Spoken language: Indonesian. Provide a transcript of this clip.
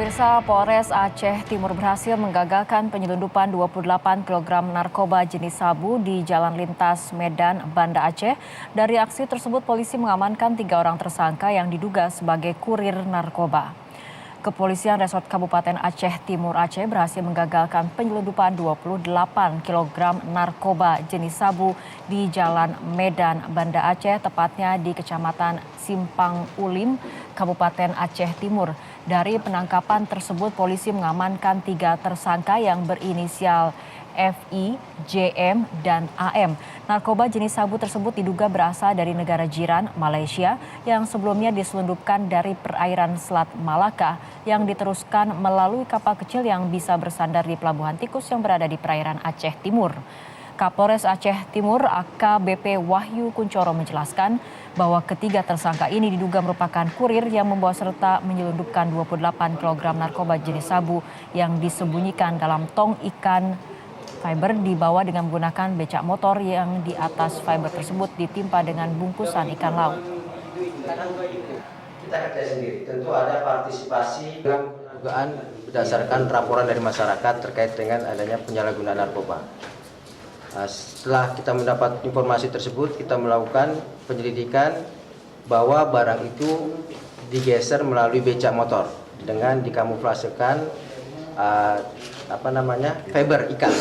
Pemirsa, Polres Aceh Timur berhasil menggagalkan penyelundupan 28 kg narkoba jenis sabu di Jalan Lintas Medan, Banda Aceh. Dari aksi tersebut, polisi mengamankan 3 orang tersangka yang diduga sebagai kurir narkoba. Kepolisian Resort Kabupaten Aceh Timur Aceh berhasil menggagalkan penyelundupan 28 kg narkoba jenis sabu di Jalan Medan, Banda Aceh, tepatnya di Kecamatan Simpang Ulim, Kabupaten Aceh Timur. Dari penangkapan tersebut, polisi mengamankan 3 tersangka yang berinisial FI, JM, dan AM. Narkoba jenis sabu tersebut diduga berasal dari negara jiran, Malaysia, yang sebelumnya diselundupkan dari perairan Selat Malaka yang diteruskan melalui kapal kecil yang bisa bersandar di Pelabuhan Tikus yang berada di perairan Aceh Timur. Kapolres Aceh Timur AKBP Wahyu Kuncoro menjelaskan bahwa ketiga tersangka ini diduga merupakan kurir yang membawa serta menyelundupkan 28 kg narkoba jenis sabu yang disembunyikan dalam tong ikan fiber dibawa dengan menggunakan becak motor yang di atas fiber tersebut ditimpa dengan bungkusan ikan laut. Kita kerja sendiri, tentu ada partisipasi dugaan berdasarkan laporan dari masyarakat terkait dengan adanya penyalahgunaan narkoba. Setelah kita mendapat informasi tersebut, kita melakukan penyelidikan bahwa barang itu digeser melalui becak motor dengan dikamuflasekan fiber ikan.